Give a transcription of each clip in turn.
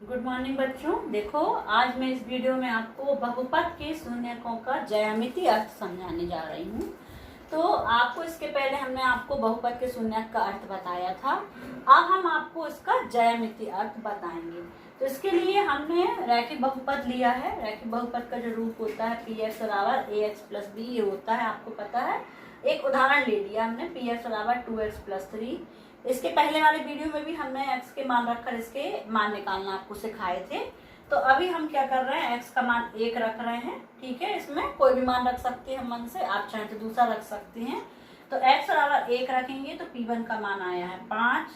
Good morning बच्चों। देखो, आज मैं इस वीडियो में आपको बहुपद के शून्यकों का ज्यामितीय अर्थ समझाने जा रही हूँ। तो आपको इसके पहले हमने आपको बहुपद के शून्यक का अर्थ बताया था। अब हम आपको इसका ज्यामितीय अर्थ बताएंगे। तो इसके लिए हमने रैखिक बहुपद लिया है। रैखिक बहुपद का जो रूप होता है पी एक्स बराबर ए एक्स प्लस बी, ये होता है, आपको पता है। एक उदाहरण ले लिया हमने, पी एक्स बराबर 2x प्लस 3। इसके पहले वाले वीडियो में भी हमने x के मान रखकर इसके मान निकालना आपको सिखाए थे। तो अभी हम क्या कर रहे हैं, x का मान 1 रख रहे हैं। ठीक है, इसमें कोई भी मान रख सकते हैं मन से, आप चाहे तो दूसरा रख सकते हैं। तो x बराबर 1 रखेंगे तो P1 का मान आया है 5।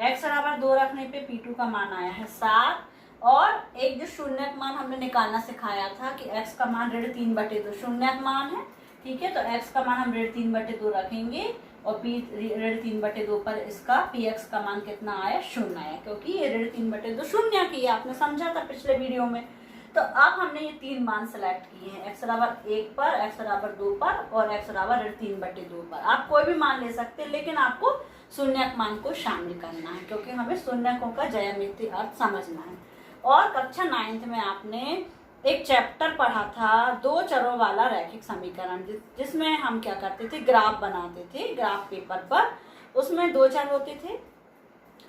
x बराबर 2 रखने पे P2 का मान आया है 7। और एक जो शून्यक मान हमने निकालना सिखाया था कि x का मान 3/2 शून्यक मान है। ठीक है, तो x का मान हम 3/2 रखेंगे और p 3/2 पर इसका px का मान कितना आया, 0 आया, क्योंकि ये 3/2 शून्य की आपने समझा था पिछले वीडियो में। तो अब हमने ये 3 मान सेलेक्ट किए हैं, x बराबर 1 पर, x बराबर 2 पर और x बराबर 3/2 पर। आप कोई भी मान ले सकते हैं, लेकिन आपको शून्यक मान को शामिल करना है, क्योंकि हमें शून्यकों का ज्यामितीय अर्थ समझना है। और कक्षा 9th में आपने एक चैप्टर पढ़ा था, 2 चरों वाला रैखिक समीकरण, जिसमें हम क्या करते थे, ग्राफ बनाते थे ग्राफ पेपर पर। उसमें 2 चर होते थे,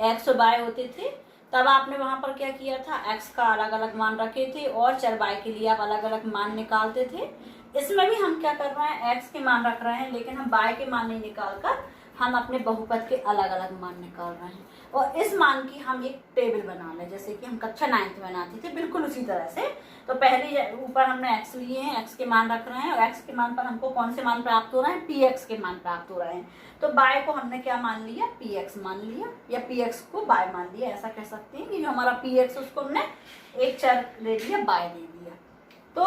x और y होते थे। तब आपने वहां पर क्या किया था, x का अलग अलग मान रखे थे और चर y के लिए आप अलग अलग मान निकालते थे। इसमें भी हम क्या कर रहे हैं, x के मान रख रहे हैं, लेकिन हम y के मान नहीं निकाल कर हम अपने बहुपद के अलग अलग मान निकाल रहे हैं। और इस मान की हम एक टेबल बना लें, जैसे कि हम कक्षा 9th में बनाते थे, बिल्कुल उसी तरह से। तो पहले ऊपर हमने x लिए हैं, x के मान रख रहे हैं, और x के मान पर हमको कौन से मान प्राप्त हो रहे हैं, px के मान प्राप्त हो रहे हैं। तो y को हमने क्या मान लिया, px मान लिया, या px को y मान लिया, ऐसा कह सकते हैं कि जो हमारा px उसको हमने एक चर ले लिया, y ले लिया। तो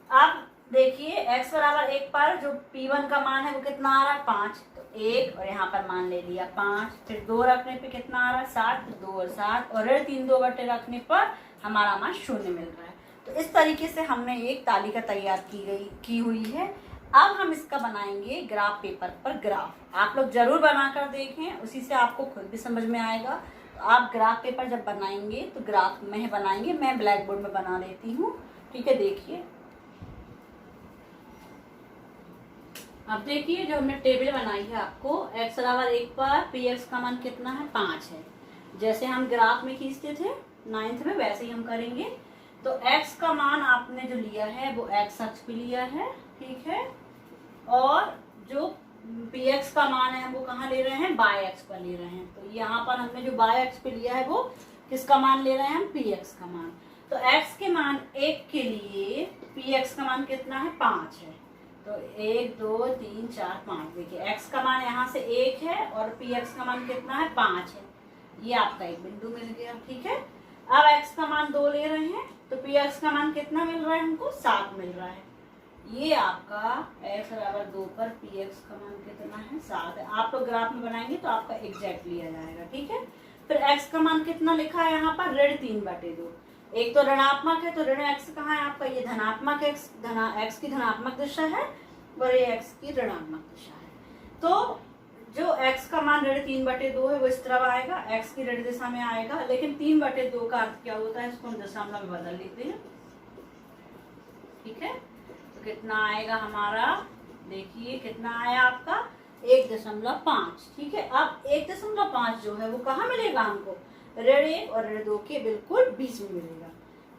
अब देखिए, x बराबर 1 पर जो P1 का मान है वो कितना आ रहा है, 5। तो 1 और यहाँ पर मान ले लिया 5, फिर 2 रखने पे कितना आ रहा है, 7, 2 और 7, और 3/2 रखने पर हमारा मान 0 मिल रहा है। तो इस तरीके से हमने एक तालिका तैयार की हुई है। अब हम इसका बनाएंगे ग्राफ पेपर पर ग्राफ। आप लोग जरूर बनाकर देखें, उसी से आपको खुद भी समझ में आएगा। तो आप ग्राफ पेपर जब बनाएंगे तो ग्राफ में बनाएंगे, मैं ब्लैक बोर्ड में बना लेती हूँ। ठीक है, देखिए, अब देखिए जो हमने टेबल बनाई है, आपको x बराबर 1 पर px का मान कितना है, 5 है। जैसे हम ग्राफ में खींचते थे 9th में, वैसे ही हम करेंगे। तो x का मान आपने जो लिया है वो x अक्ष पे लिया है, ठीक है। और जो px का मान है वो कहाँ ले रहे हैं, y अक्ष पर ले रहे हैं। तो यहाँ पर हमने जो y अक्ष पे लिया है वो किसका मान ले रहे हैं हम, px का मान। तो x के मान 1 के लिए px का मान कितना है, 5 है। तो 1 2 3 4 5, देखिए x का मान यहाँ से 1 है और px का मान कितना है, 5 है। ये आपका एक बिंदु मिल गया, ठीक है। अब x का मान 2 ले रहे हैं तो px का मान कितना मिल रहा है हमको, 7 मिल रहा है। ये आपका x बराबर 2 पर px का मान कितना है, 7 है। आप लोग ग्राफ में बनाएंगे तो आपका एग्जैक्ट लिया जाएगा, ठीक है। फिर x का मान कितना लिखा है यहाँ पर, 3/2। एक तो ऋणात्मक है, तो ऋण x कहाँ है आपका, ये धनात्मक x की धनात्मक दिशा है और ये x की ऋणात्मक दिशा है। तो जो x का मान 3/2 है वो इस तरफ आएगा, x की ऋण दिशा में आएगा। लेकिन 3/2 का अर्थ क्या होता है, इसको हम दशमलव में बदल लेते हैं, ठीक है। तो कितना आएगा हमारा, देखिए कितना आया आपका, 1.5, ठीक है। अब 1.5 जो है वो कहाँ मिलेगा हमको, ऋण 1 और ऋण 2 के बिल्कुल बीच में मिलेगा।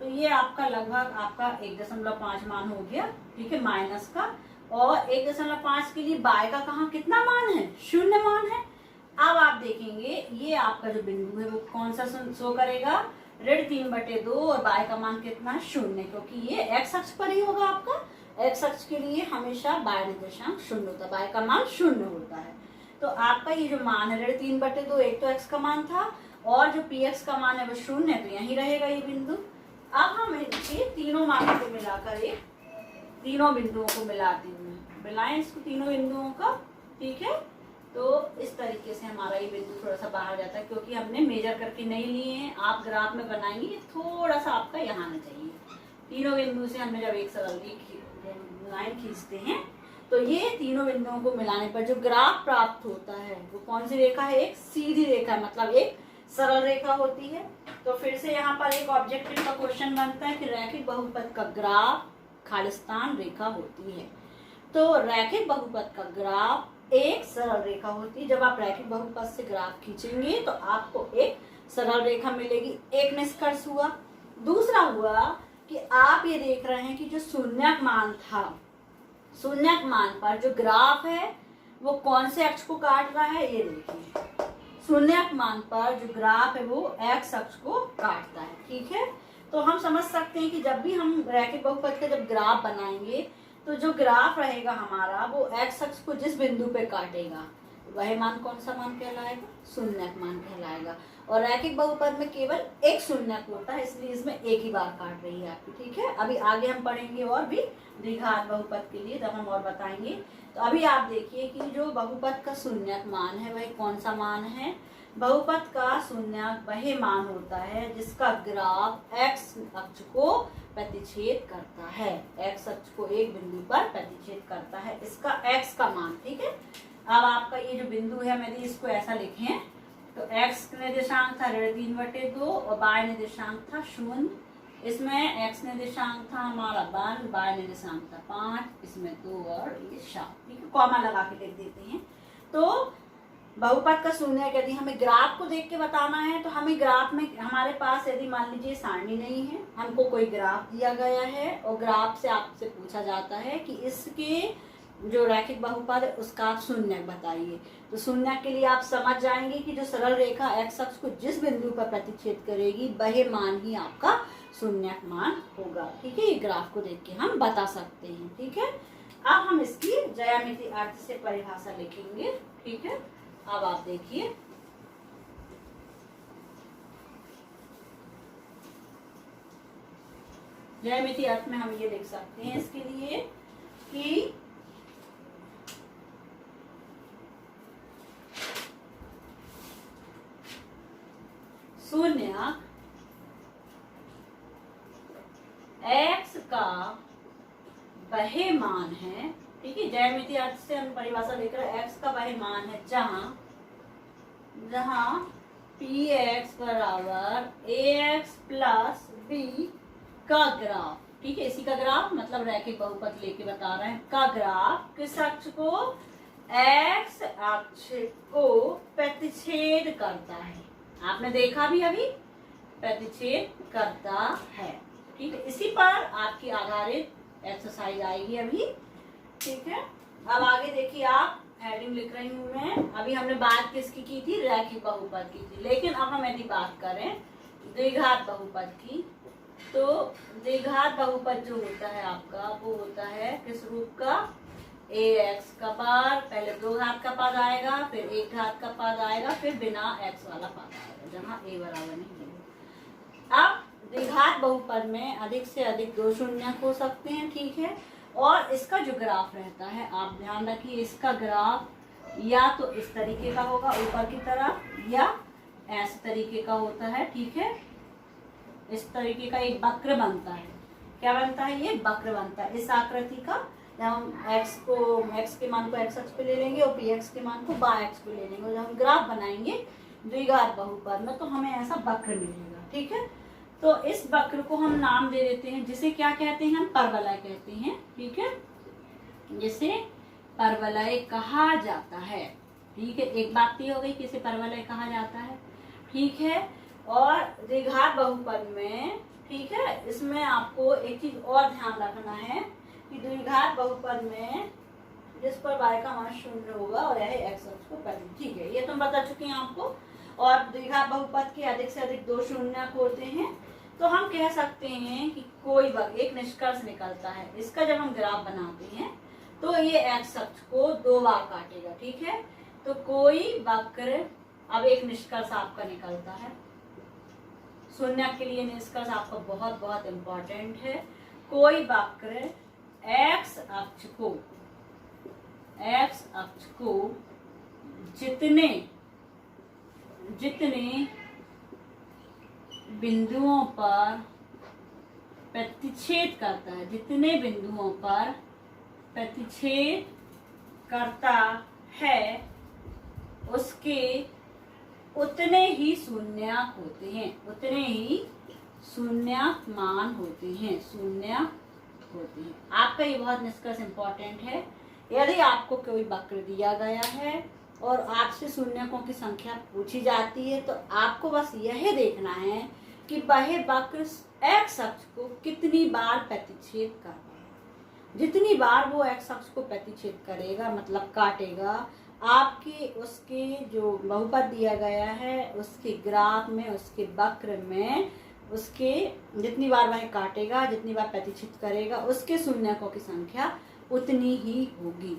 तो ये आपका लगभग आपका 1.5 मान हो गया, ठीक है, माइनस का। और 1.5 के लिए y का कहाँ कितना मान है, 0 मान है। अब आप देखेंगे ये आपका जो बिंदु है वो कौन सा शो करेगा, 3/2, और y का मान कितना है, 0, क्योंकि ये x अक्ष पर ही होगा आपका। x अक्ष के लिए हमेशा y निर्देशांक 0 होता है, y का मान 0 होता है। तो आपका ये जो मान है 3/2, एक तो x का मान था और जो px का मान है वो 0 है, तो यहीं रहेगा ये बिंदु। अब हम इनके तीनों मानों को मिलाकर एक तीनों बिंदुओं को मिलाते हुए मिलाएं इसको, तीनों बिंदुओं का, ठीक है। तो इस तरीके से हमारा ये बिंदु थोड़ा सा बाहर जाता है, क्योंकि हमने मेजर करके नहीं लिए हैं। आप ग्राफ में बनाएंगे थोड़ा सा आपका यहाँ आना चाहिए। तीनों बिंदु से हमने जब एक सरल लाइन खींचते हैं तो ये तीनों बिंदुओं को मिलाने पर जो ग्राफ प्राप्त होता है वो कौन सी रेखा है, एक सीधी रेखा, मतलब एक सरल रेखा होती है। तो फिर से यहाँ पर एक ऑब्जेक्टिव का क्वेश्चन बनता है कि रैखिक बहुपद का ग्राफ खालिस्तान रेखा होती है। तो रैखिक बहुपद का ग्राफ एक सरल रेखा होती है। जब आप रैखिक बहुपद से ग्राफ खींचेंगे तो आपको एक सरल रेखा मिलेगी। एक निष्कर्ष हुआ। दूसरा हुआ कि आप ये देख रहे हैं कि जो शून्यक मान था, शून्यक मान पर जो ग्राफ है वो कौन से अक्ष को काट रहा है, ये देखिए। शून्यक मान पर जो ग्राफ है वो एक्स अक्ष को काटता है। ठीक है, तो हम समझ सकते हैं कि जब भी हम रैखिक बहुपद का जब ग्राफ बनाएंगे तो जो ग्राफ रहेगा हमारा वो एक्स अक्ष को जिस बिंदु पे काटेगा वह मान कौन सा मान कहलाएगा, शून्यक मान कहलाएगा। और रैखिक बहुपद में केवल एक शून्यक होता है, इसलिए इसमें एक ही बार काट रही है आपकी। ठीक है, अभी आगे हम पढ़ेंगे और भी द्विघात बहुपद के लिए, जब हम और बताएंगे। तो अभी आप देखिए कि जो बहुपद का शून्यक मान है वह कौन सा मान है। बहुपद का शून्यक वह मान होता है जिसका ग्राफ एक्स अक्ष को प्रतिच्छेद करता है, एक्स अक्ष को एक बिंदु पर प्रतिच्छेद करता है, इसका एक्स का मान। ठीक है, अब आपका ये जो बिंदु है, यदि इसको ऐसा लिखें तो एक्स निर्देशांक था 3/2 और y निर्देशांक था 0। इसमें एक्स निर्देशांक था हमारा 1, y निर्देशांक था 5, इसमें 2 और ये 7। ठीक है, कॉमा लगा के लिख देते हैं। तो बहुपद का शून्यक यदि हमें ग्राफ को देख के बताना है तो हमें ग्राफ में हमारे पास यदि मान लीजिए सारणी नहीं है, हमको कोई ग्राफ दिया गया है और ग्राफ से आपसे पूछा जाता है कि इसके जो रैखिक बहुपद है उसका आप शून्यक बताइए। तो शून्यक के लिए आप समझ जाएंगे कि जो सरल रेखा एक्स अक्ष को जिस बिंदु पर प्रतिच्छेद करेगी वह मान ही आपका शून्यक मान होगा। ठीक है, ये ग्राफ को देख के हम बता सकते हैं। ठीक है, अब हम इसकी ज्यामितीय अर्थ से परिभाषा लिखेंगे। ठीक है, अब आप देखिए, ज्यामितीय अर्थ में हम ये लिख सकते हैं इसके लिए कि शून्यक एक्स का वह मान है। ठीक है, ज्यामितीय अर्थ से हम परिभाषा लेकर एक्स का वह मान है जहां पी एक्स बराबर ए एक्स प्लस बी का ग्राफ। ठीक है, इसी का ग्राफ मतलब रैखिक बहुपद लेके बता रहे हैं, का ग्राफ किस अक्ष को, एक्स अक्ष को प्रतिच्छेद करता है। आपने देखा भी अभी, प्रतिच्छेद करता है। ठीक है, इसी पर आपकी आधारित एक्सरसाइज आएगी अभी। ठीक है, अब आगे देखिए, आप हेडिंग लिख रही हूं मैं। अभी हमने बात किसकी की थी, रैखिक बहुपद की थी, लेकिन अब हम यदि बात करें द्विघात बहुपद की, तो द्विघात बहुपद जो होता है आपका वो होता है किस रूप का, ए एक्स का पद, पहले 2 घात का पद आएगा, फिर 1 घात का पद आएगा, फिर बिना एक्स वाला पद आएगा जहाँ ए बराबर नहीं है। अब द्विघात बहुपद में अधिक से अधिक 2 शून्यक हो सकते हैं। ठीक है, और इसका जो ग्राफ रहता है आप ध्यान रखिए, इसका ग्राफ या तो इस तरीके का होगा ऊपर की तरफ, या ऐसे तरीके का होता है। ठीक है, इस तरीके का एक वक्र बनता है। क्या बनता है, ये वक्र बनता है इस आकृति का। जब हम एक्स के मान को एक्स अक्ष पे ले लेंगे और पी एक्स के मान को वाई अक्ष पे ले लेंगे, और जब हम ग्राफ बनाएंगे द्विघात बहुपद में तो हमें ऐसा वक्र मिलेगा। ठीक है, तो इस वक्र को हम नाम दे देते हैं, जिसे क्या कहते हैं, हम परवलय कहते हैं। ठीक है, जिसे परवलय कहा जाता है। ठीक है, एक बात ये हो गई कि इसे परवलय कहा जाता है। ठीक है, और द्विघात बहुपद में, ठीक है, इसमें आपको एक चीज और ध्यान रखना है कि द्विघात बहुपद में जिस पर y का मान 0 होगा और यह एक्स अक्ष को पहले। ठीक है, ये तो हम बता चुके हैं आपको। और द्विघात बहुपद के अधिक से अधिक 2 शून्यक होते हैं। तो हम कह सकते हैं कि कोई वक्र, एक निष्कर्ष निकलता है इसका, जब हम ग्राफ बनाते हैं तो ये एक्स अक्ष को 2 बार काटेगा। ठीक है, तो कोई वक्र, अब एक निष्कर्ष आपका निकलता है, शून्यक के लिए निष्कर्ष आपका बहुत बहुत इंपॉर्टेंट है। कोई वक्र एक्स अक्ष को जितने बिंदुओं पर प्रतिच्छेद करता है, जितने बिंदुओं पर प्रतिच्छेद करता है उसके उतने ही शून्यक होते हैं, उतने ही शून्यक मान होते हैं, शून्यक होते हैं। आपका ये बहुत निष्कर्ष इम्पोर्टेंट है। यदि आपको कोई वक्र दिया गया है और आपसे शून्यकों की संख्या पूछी जाती है तो आपको बस यह देखना है कि वह वक्र x अक्ष को कितनी बार प्रतिच्छेद कर रहा है। जितनी बार वो x अक्ष को प्रतिच्छेद करेगा मतलब काटेगा, आपके उसके जो बहुपद दिया गया है उसके ग्राफ में, उसके वक्र में, उसके जितनी बार वह काटेगा, जितनी बार प्रतिच्छेद करेगा, उसके शून्यकों की संख्या उतनी ही होगी।